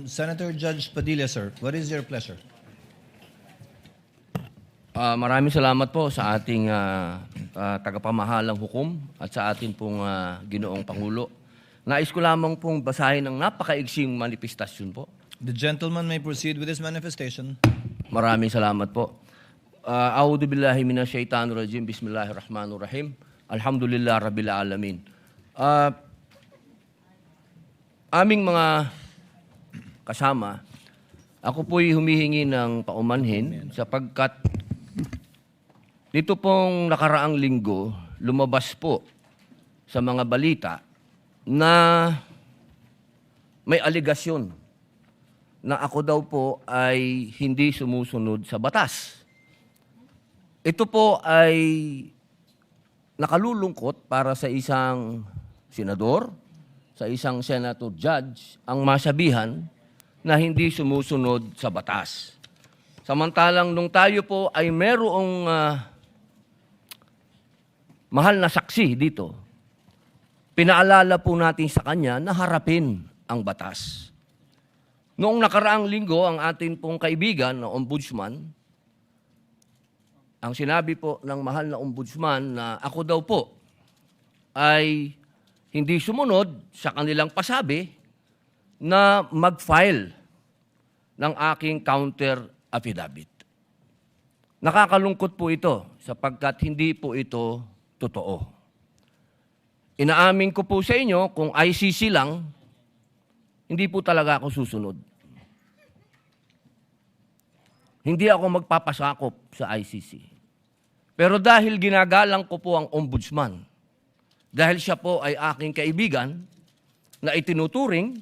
Senator Judge Padilla, sir, what is your pleasure? Maraming salamat po sa ating tagapamahalang hukom at sa ating pong Ginoong Pangulo. Nais ko lamang pong basahin ng napakaigsing manifestasyon po. The gentleman may proceed with his manifestation. Maraming salamat po. A'udhu billahi minash shaitanir rajim. Bismillahirrahmanirrahim. Alhamdulillah rabbil alamin. Aming mga kasama, ako po'y humihingi ng paumanhin sapagkat dito pong nakaraang linggo, lumabas po sa mga balita na may aligasyon na ako daw po ay hindi sumusunod sa batas. Ito po ay nakalulungkot para sa isang senador, sa isang senator judge, ang masabihan na hindi sumusunod sa batas. Samantalang nung tayo po ay merong mahal na saksi dito, pinaalala po natin sa kanya na harapin ang batas. Noong nakaraang linggo, ang atin pong kaibigan na ombudsman, ang sinabi po ng mahal na ombudsman na ako daw po ay hindi sumunod sa kanilang pasabi na mag-file ng aking counter affidavit. Nakakalungkot po ito sapagkat hindi po ito totoo. Inaamin ko po sa inyo kung ICC lang, hindi po talaga ako susunod. Hindi ako magpapasakop sa ICC. Pero dahil ginagalang ko po ang ombudsman, dahil siya po ay aking kaibigan na itinuturing,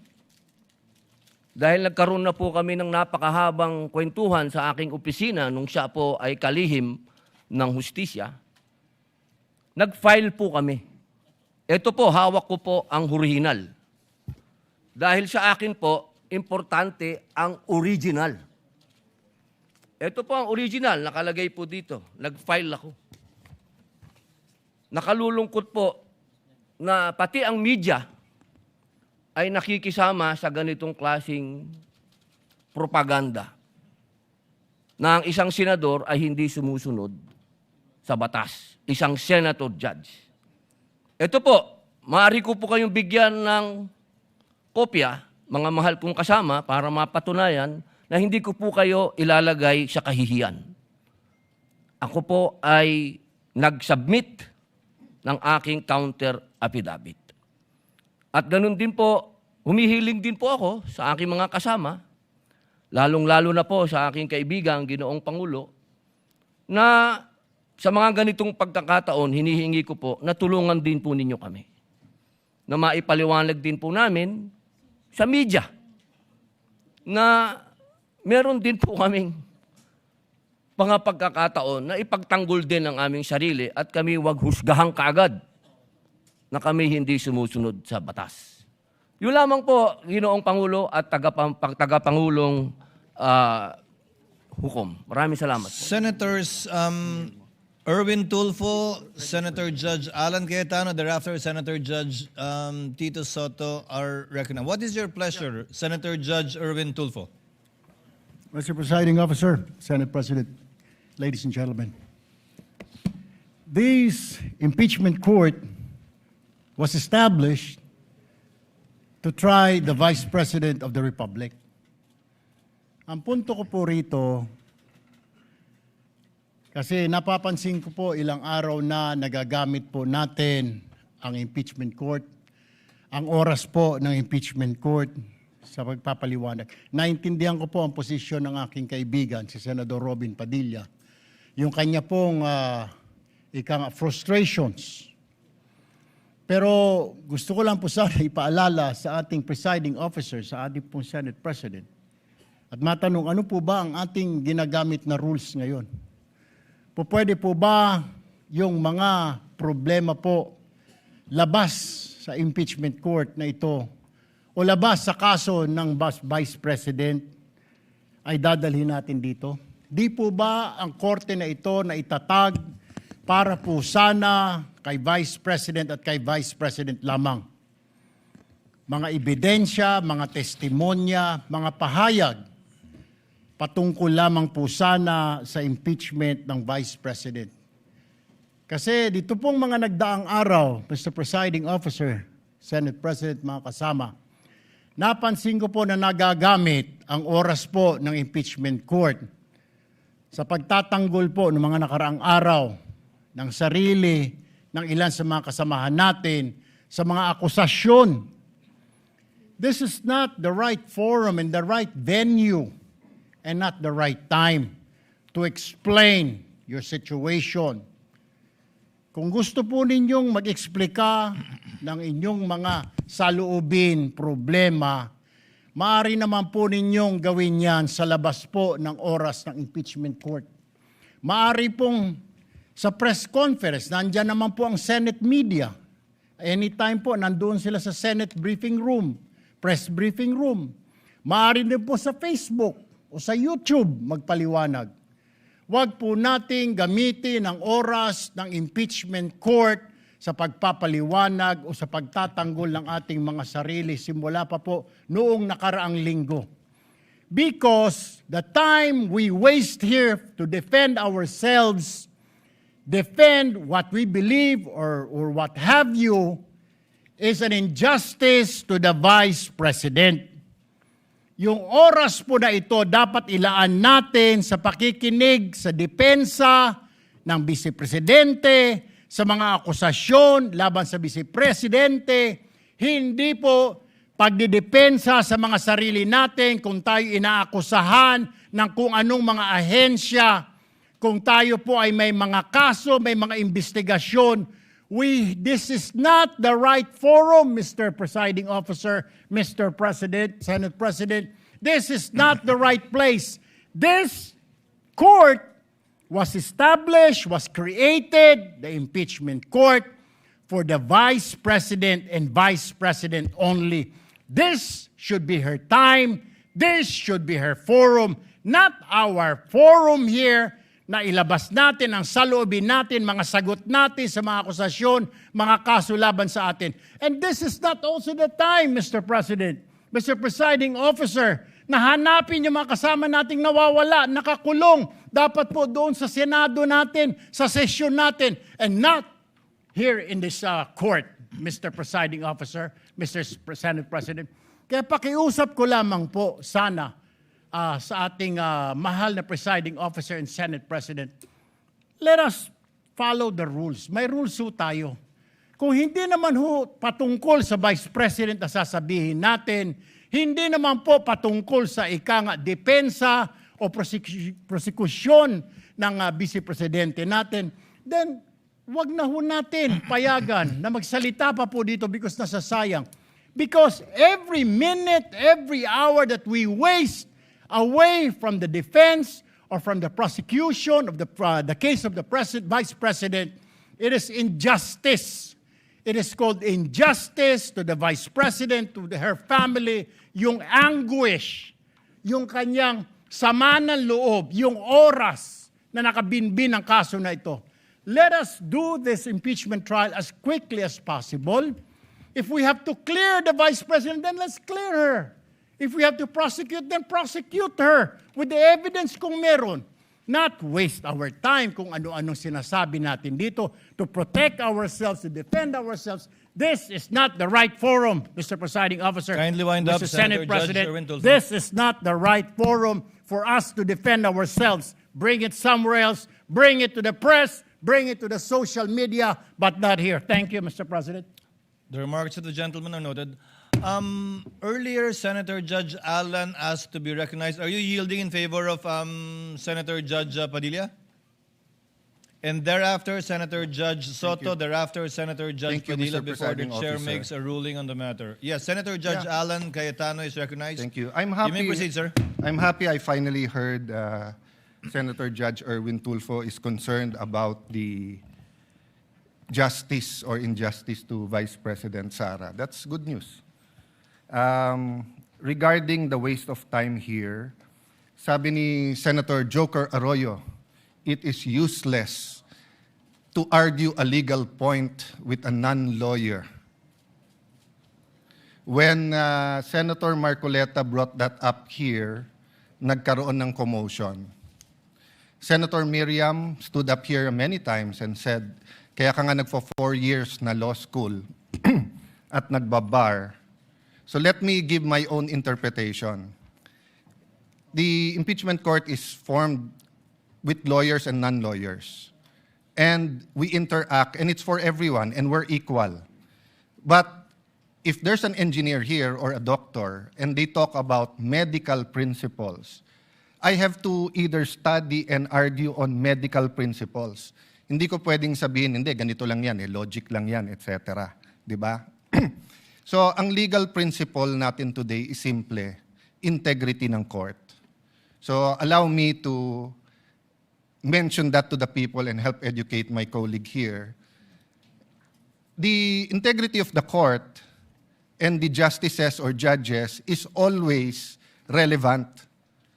dahil nagkaroon na po kami ng napakahabang kwentuhan sa aking opisina nung siya po ay kalihim ng hustisya, nag-file po kami. Ito po, hawak ko po ang original. Dahil sa akin po, importante ang original. Ito po ang original, nakalagay po dito. Nag-file ako. Nakalulungkot po na pati ang media ay nakikisama sa ganitong klaseng propaganda na ang isang senador ay hindi sumusunod sa batas. Isang senator judge. Ito po, maaari ko po kayong bigyan ng kopya, mga mahal kong kasama, para mapatunayan na hindi ko po kayo ilalagay sa kahihiyan. Ako po ay nag-submit ng aking counter affidavit. At ganun din po, humihiling din po ako sa aking mga kasama, lalong-lalo na po sa aking kaibigan, Ginoong Pangulo, na sa mga ganitong pagkakataon, hinihingi ko po na tulungan din po ninyo kami. Na maipaliwanag din po namin sa media na meron din po kaming mga pagkakataon na ipagtanggol din ang aming sarili at kami wag husgahan kaagad na kami hindi sumusunod sa batas. Yun lamang po, Ginoong Pangulo at tagapangulong hukom. Maraming salamat po. Senators Erwin Tulfo, Senator Judge Alan Cayetano, thereafter Senator Judge Tito Soto are recognized. What is your pleasure, Senator Judge Erwin Tulfo? Mr. Presiding Officer, Senate President, ladies and gentlemen, this impeachment court was established to try the Vice President of the Republic. Ang punto ko po rito, kasi napapansin ko po ilang araw na nagagamit po natin ang impeachment court, ang oras po ng impeachment court sa pagpapaliwanag. Naintindihan ko po ang posisyon ng aking kaibigan, si Senador Robin Padilla, yung kanya pong frustrations. Pero gusto ko lang po sana ipaalala sa ating presiding officer, sa ating pong Senate President, at matanong, ano po ba ang ating ginagamit na rules ngayon? Pwede po ba yung mga problema po labas sa impeachment court na ito o labas sa kaso ng Vice President ay dadalhin natin dito? Di po ba ang korte na ito na itatag para po sana kay Vice President at kay Vice President lamang? mga ebidensya, mga testimonya, mga pahayag patungkol lamang po sana sa impeachment ng Vice President. Kasi dito pong mga nagdaang araw, Mr. Presiding Officer, Senate President, mga kasama, napansin ko po na nagagamit ang oras po ng impeachment court sa pagtatanggol po ng mga nakaraang araw ng sarili ng ilan sa mga kasamahan natin sa mga akusasyon. This is not the right forum and the right venue and not the right time to explain your situation. Kung gusto po ninyong mag-eksplika ng inyong mga saloobin, problema, maaari naman po ninyong gawin yan sa labas po ng oras ng impeachment court. Maaari pong sa press conference, nandyan naman po ang Senate media. Anytime po, nandoon sila sa Senate briefing room, press briefing room. Maaari din po sa Facebook o sa YouTube magpaliwanag. Huwag po nating gamitin ang oras ng impeachment court sa pagpapaliwanag o sa pagtatanggol ng ating mga sarili simula pa po noong nakaraang linggo. Because the time we waste here to defend ourselves, defend what we believe or what have you, is an injustice to the Vice President. Yung oras po na ito dapat ilaan natin sa pakikinig sa depensa ng Vice Presidente, sa mga akusasyon laban sa Vice Presidente, hindi po pagdidepensa sa mga sarili natin kung tayo inaakusahan ng kung anong mga ahensya, kung tayo po ay may mga kaso, may mga investigasyon. This is not the right forum, Mr. Presiding Officer, Mr. President, Senate President. This is not the right place. This court was established, was created, the impeachment court, for the Vice President and Vice President only. This should be her time. This should be her forum, not our forum here na ilabas natin ang saloobin natin, mga sagot natin sa mga akusasyon, mga kaso laban sa atin. And this is not also the time, Mr. President, Mr. Presiding Officer, na hanapin yung mga kasama nating nawawala, nakakulong, dapat po doon sa Senado natin, sa sesyon natin, and not here in this court, Mr. Presiding Officer, Mr. Senate President. Kaya pakiusap ko lamang po sana sa ating mahal na Presiding Officer and Senate President, let us follow the rules. May rules ho tayo. Kung hindi naman ho patungkol sa Vice President na sasabihin natin, hindi naman po patungkol sa depensa o prosekusyon ng Vice Presidente natin, then wag na ho natin payagan na magsalita pa po dito because nasasayang. Because every minute, every hour that we waste away from the defense or from the prosecution of the case of the Vice President, it is injustice. It is called injustice to the Vice President, to her family, yung anguish, yung kanyang sama ng loob, yung oras na nakabinbin ang kaso na ito. Let us do this impeachment trial as quickly as possible. If we have to clear the Vice President, then let's clear her. If we have to prosecute, then prosecute her with the evidence kung meron. Not waste our time kung ano-anong sinasabi natin dito to protect ourselves, to defend ourselves. This is not the right forum, Mr. Presiding Officer. Kindly wind up, Mr. Senator Senate President. Judge Erwin Tulfo. This is not the right forum for us to defend ourselves. Bring it somewhere else. Bring it to the press. Bring it to the social media, but not here. Thank you, Mr. President. The remarks of the gentleman are noted. Earlier, Senator Judge Alan asked to be recognized. Are you yielding in favor of Senator Judge Padilla? And thereafter, Senator Judge Soto. Thereafter, Senator Judge Thank you, Padilla Mr. before the Presiding chair Officer. makes a ruling on the matter. Yes, Senator Judge Alan Cayetano is recognized. Thank you. I'm happy. You may proceed, sir. I'm happy I finally heard Senator Judge Erwin Tulfo is concerned about the justice or injustice to Vice President Sara. That's good news. Regarding the waste of time here, sabi ni Senator Joker Arroyo, it is useless to argue a legal point with a non-lawyer. when Senator Marcoleta brought that up here, nagkaroon ng commotion. Senator Miriam stood up here many times and said, kaya ka nga nagpo 4 years na law school at nagbabar. So let me give my own interpretation. The impeachment court is formed with lawyers and non-lawyers. And we interact, and it's for everyone, and we're equal. But if there's an engineer here or a doctor, and they talk about medical principles, I have to either study and argue on medical principles. Hindi ko pwedeng sabihin, hindi, ganito lang yan, logic lang yan, etc. Di ba? So, ang legal principle natin today is simple, integrity ng court. So, allow me to mention that to the people and help educate my colleague here. The integrity of the court and the justices or judges is always relevant.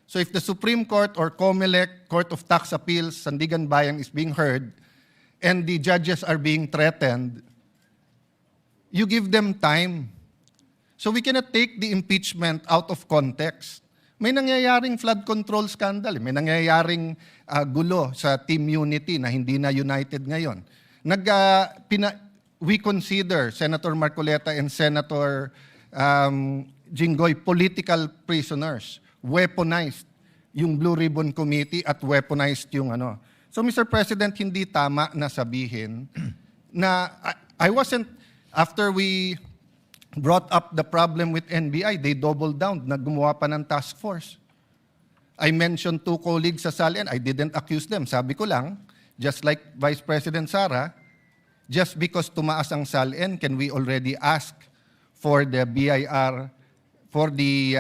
So if the Supreme Court or COMELEC, Court of Tax Appeals, Sandigan Bayan is being heard, and the judges are being threatened, you give them time. So we cannot take the impeachment out of context. May nangyayaring flood control scandal, may nangyayaring gulo sa Team Unity na hindi na united ngayon. We consider Senator Marcoleta and Senator Jinggoy political prisoners, weaponized yung Blue Ribbon Committee at weaponized yung ano. So Mr. President, hindi tama na sabihin na I wasn't, after we brought up the problem with NBI, they doubled down, naggumawa pa ng task force. I mentioned 2 colleagues sa SALN, I didn't accuse them. Sabi ko lang, just like Vice President Sara, just because tumaas ang SALN, can we already ask for the BIR, for the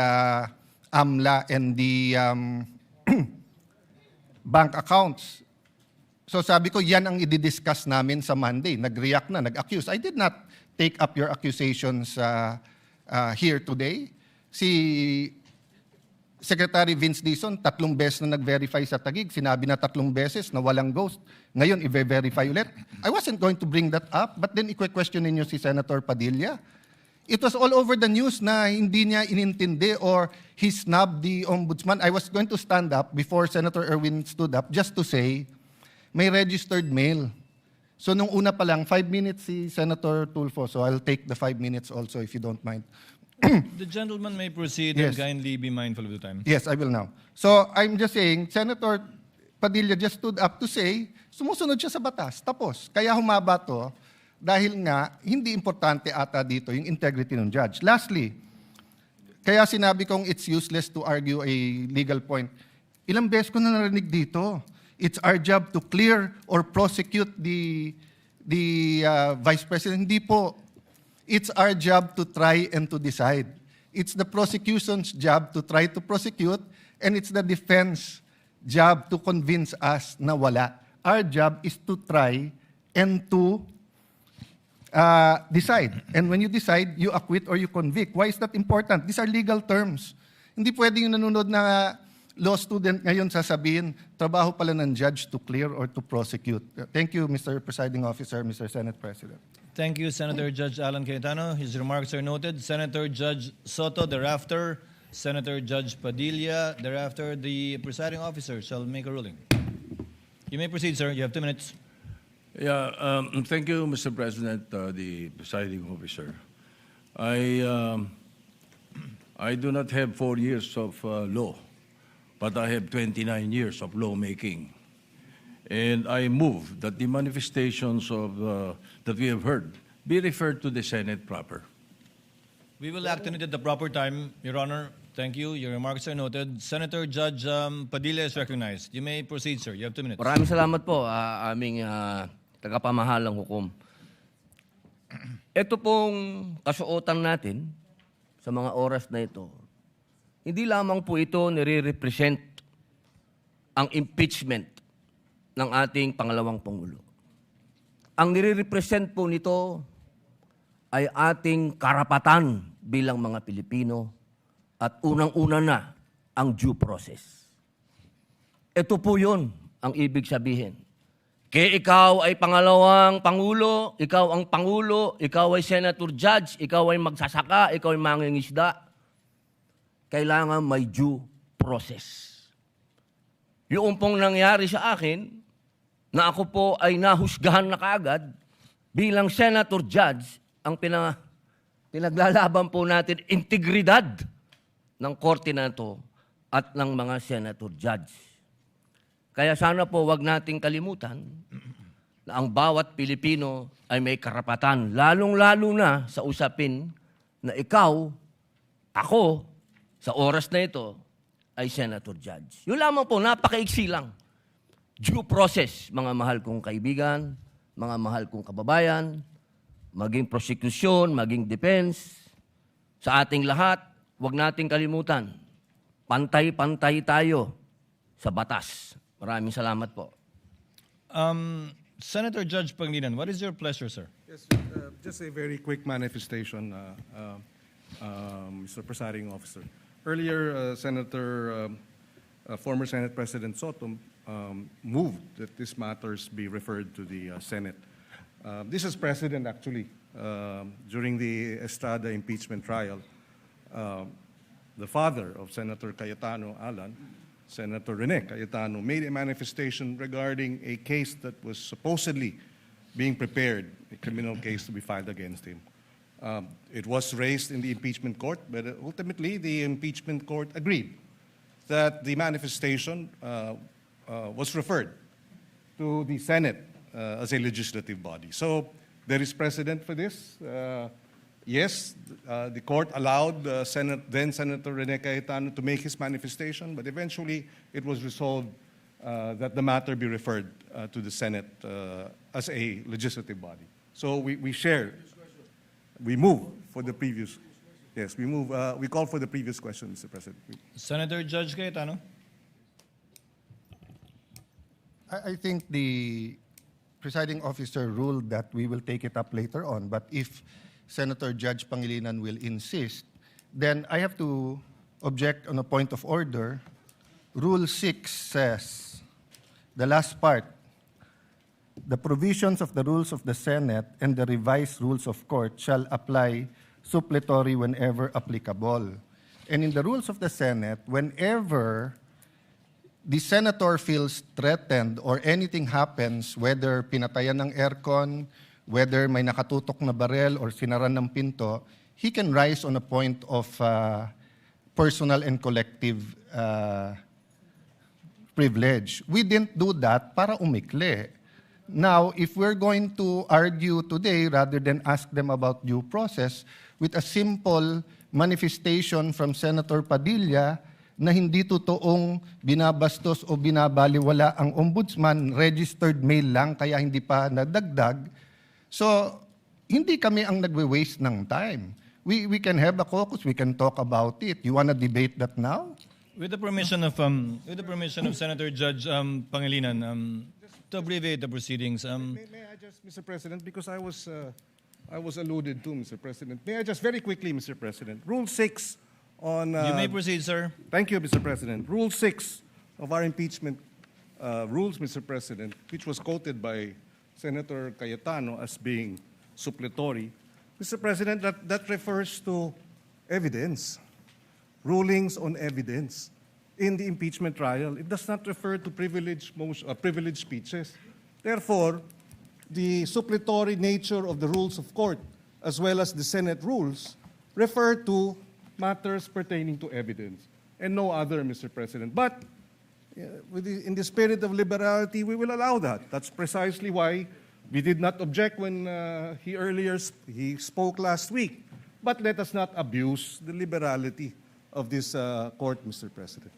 AMLA and the bank accounts? So sabi ko, yan ang i-discuss namin sa Monday. Nag-react na, nag-accuse. I did not take up your accusations here today. Si Secretary Vince Dizon, 3 beses na nag-verify sa Taguig. Sinabi na 3 beses na walang ghost. Ngayon, i-verify ulit. I wasn't going to bring that up, but then i-question ninyo si Senator Padilla. It was all over the news na hindi niya inintindi or he snubbed the ombudsman. I was going to stand up before Senator Erwin stood up just to say, may registered mail. So nung una pa lang, 5 minutes si Senator Tulfo, so I'll take the 5 minutes also if you don't mind. The gentleman may proceed Yes. and kindly be mindful of the time. Yes, I will now. So I'm just saying, Senator Padilla just stood up to say, sumusunod siya sa batas. Tapos, kaya humaba to, dahil nga, hindi importante ata dito yung integrity ng judge. Lastly, kaya sinabi kong it's useless to argue a legal point. Ilang beses ko na narinig dito. It's our job to clear or prosecute the Vice President. Hindi po. It's our job to try and to decide. It's the prosecution's job to try to prosecute, and it's the defense job to convince us na wala. Our job is to try and to decide. And when you decide, you acquit or you convict. Why is that important? These are legal terms. Hindi pwedeng yung nanonood na law student ngayon sasabihin, trabaho pala ng judge to clear or to prosecute. Thank you, Mr. Presiding Officer, Mr. Senate President. Thank you, Senator Judge Alan Cayetano. His remarks are noted. Senator Judge Soto, thereafter, Senator Judge Padilla, thereafter, the presiding officer shall make a ruling. You may proceed, sir. You have 2 minutes. Yeah, thank you, Mr. President, the presiding officer. I do not have 4 years of law, but I have 29 years of lawmaking. And I move that the manifestations of that we have heard be referred to the Senate proper. We will act on it at the proper time, Your Honor. Thank you. Your remarks are noted. Senator Judge Padilla is recognized. You may proceed, sir. You have 2 minutes. Maraming salamat po, aming tagapamahalang hukom. Ito pong kasuotan natin sa mga oras na ito, hindi lamang po ito nire-represent ang impeachment ng ating pangalawang Pangulo. Ang nire-represent po nito ay ating karapatan bilang mga Pilipino at unang-una na ang due process. Ito po yun ang ibig sabihin. Kaya ikaw ay pangalawang pangulo, ikaw ang pangulo, ikaw ay senator judge, ikaw ay magsasaka, ikaw ay mangingisda. Kailangan may due process. Yung pong nangyari sa akin, na ako po ay nahusgahan na kaagad, bilang senator judge, ang pinaglalaban po natin, integridad ng korte na ito at ng mga senator judge. Kaya sana po wag nating kalimutan na ang bawat Pilipino ay may karapatan, lalong-lalo na sa usapin na ikaw, ako, sa oras na ito, ay senator judge. Yun lamang po, napakaiksi lang. Due process, mga mahal kong kaibigan, mga mahal kong kababayan, maging prosecution, maging defense, sa ating lahat, wag nating kalimutan, pantay-pantay tayo sa batas. Maraming salamat po. Senator Judge Pangilinan, what is your pleasure, sir? Yes, just a very quick manifestation, Mr. Presiding Officer. Earlier, former Senate President Soto moved that these matters be referred to the Senate. This is precedent, actually. During the Estrada impeachment trial, the father of Senator Cayetano Alan, Senator Rene Cayetano, made a manifestation regarding a case that was supposedly being prepared, a criminal case to be filed against him. It was raised in the impeachment court, but ultimately the impeachment court agreed that the manifestation was referred to the Senate as a legislative body. So there is precedent for this. Yes, the court allowed then Senator Rene Cayetano to make his manifestation, but eventually it was resolved that the matter be referred to the Senate as a legislative body. So we share. We move for the previous. Yes, we move. We call for the previous question, Mr. President. Senator Judge Cayetano? I think the presiding officer ruled that we will take it up later on, but if Senator Judge Pangilinan will insist, then I have to object on a point of order. Rule 6 says, the last part, the provisions of the rules of the Senate and the revised rules of court shall apply suppletory whenever applicable. And in the rules of the Senate, whenever the senator feels threatened or anything happens, whether pinatayan ng aircon, whether may nakatutok na barel or sinaran ng pinto, he can rise on a point of personal and collective privilege. We didn't do that para umikli. Now, if we're going to argue today, rather than ask them about due process, with a simple manifestation from Senator Padilla na hindi totoong binabastos o binabaliwala ang ombudsman, registered mail lang, kaya hindi pa nadagdag. So, hindi kami ang nagwe-waste ng time. We can have a caucus, we can talk about it. You want to debate that now? With the permission of Senator Judge Pangilinan, to abbreviate the proceedings, May I just, Mr. President, because I was alluded to, Mr. President. May I just very quickly, Mr. President, Rule 6 on... you may proceed, sir. Thank you, Mr. President. Rule 6 of our impeachment rules, Mr. President, which was quoted by Senator Cayetano as being suppletory. Mr. President, that refers to evidence, rulings on evidence in the impeachment trial. It does not refer to privileged speeches. Therefore, the suppletory nature of the rules of court, as well as the Senate rules, refer to matters pertaining to evidence and no other, Mr. President. But in the spirit of liberality, we will allow that. That's precisely why we did not object when he spoke last week. But let us not abuse the liberality of this court, Mr. President.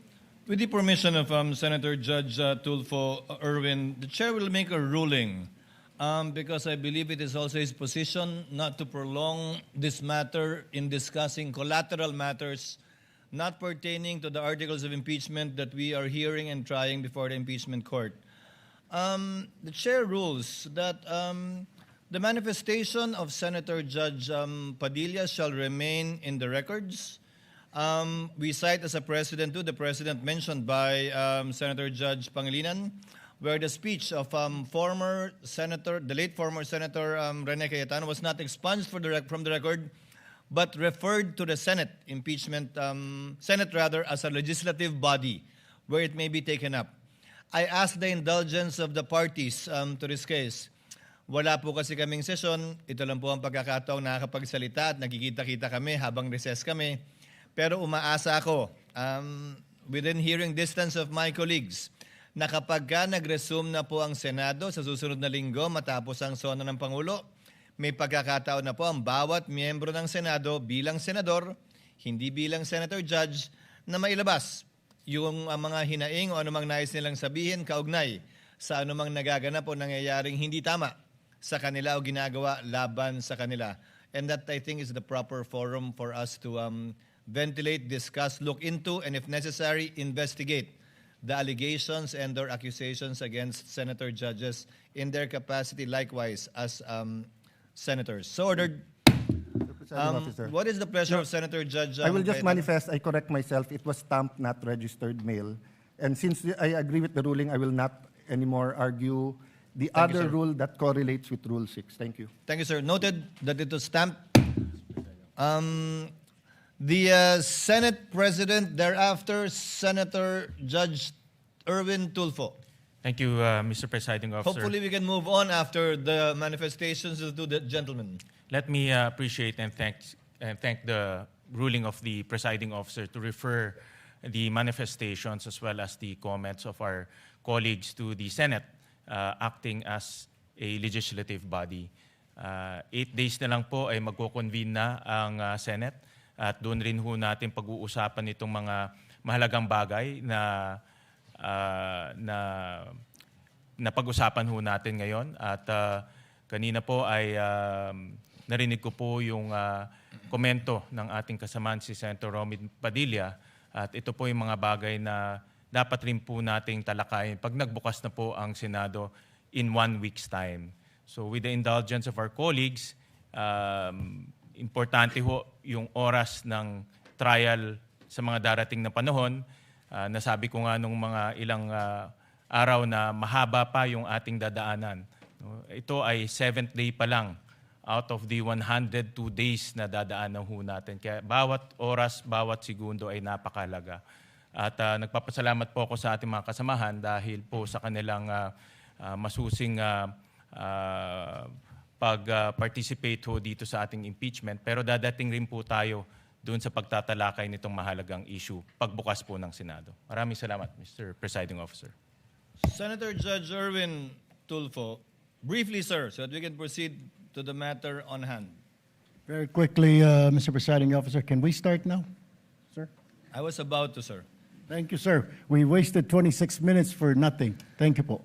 With the permission of Senator Judge Tulfo Erwin, the chair will make a ruling because I believe it is also his position not to prolong this matter in discussing collateral matters not pertaining to the articles of impeachment that we are hearing and trying before the impeachment court. The chair rules that the manifestation of Senator Judge Padilla shall remain in the records. We cite as a precedent the precedent mentioned by Senator Judge Pangilinan, where the speech of former Senator, the late former Senator Rene Cayetano was not expunged from the record, but referred to the Senate Senate as a legislative body where it may be taken up. I asked the indulgence of the parties to this case. Wala po kasi kaming sesyon. Ito lang po ang pagkakataong nakakapagsalita at nagkikita-kita kami habang recess kami. Pero umaasa ako, within hearing distance of my colleagues, na kapag ka nag-resume na po ang Senado sa susunod na linggo matapos ang sona ng Pangulo, may pagkakataon na po ang bawat miyembro ng Senado bilang senador, hindi bilang senator judge, na mailabas yung mga hinaing o anumang nais nilang sabihin kaugnay sa anumang nagaganap o nangyayaring hindi tama sa kanila o ginagawa laban sa kanila. And that, I think, is the proper forum for us to ventilate, discuss, look into, and if necessary, investigate the allegations and or accusations against senator judges in their capacity likewise as senators. So ordered. Presiding Officer. What is the pleasure of Senator Judge? I will just Cayetano? manifest, I correct myself, it was stamped, not registered mail. And since I agree with the ruling, I will not anymore argue the Thank you, other sir. rule that correlates with Rule 6. Thank you. Thank you, sir. Noted that it was stamped. The Senate President, thereafter, Senator Judge Erwin Tulfo. Thank you, Mr. Presiding Officer. Hopefully, we can move on after the manifestations of the two gentlemen. Let me appreciate and thank the ruling of the presiding officer to refer the manifestations as well as the comments of our colleagues to the Senate acting as a legislative body. 8 days na lang po ay magko-convene na ang Senate at doon rin ho natin pag-uusapan itong mga mahalagang bagay na pag-usapan ho natin ngayon. At kanina po ay narinig ko po yung komento ng ating kasamaan si Senator Romit Padilla at ito po yung mga bagay na dapat rin po nating talakayin pag nagbukas na po ang Senado in 1 week's time. So with the indulgence of our colleagues, importante ho yung oras ng trial sa mga darating na panahon. Nasabi ko nga nung mga ilang araw na mahaba pa yung ating dadaanan. Ito ay 7th day pa lang out of the 102 days na dadaanan ho natin. Kaya bawat oras, bawat segundo ay napakalaga. At nagpapasalamat po ako sa ating mga kasamahan dahil po sa kanilang masusing pag-participate ho dito sa ating impeachment. Pero dadating rin po tayo doon sa pagtatalakay nitong mahalagang issue pagbukas po ng Senado. Maraming salamat, Mr. Presiding Officer. Senator Judge Erwin Tulfo, briefly, sir, so that we can proceed to the matter on hand. Very quickly, Mr. Presiding Officer, can we start now, sir? I was about to, sir. Thank you, sir. We wasted 26 minutes for nothing. Thank you po.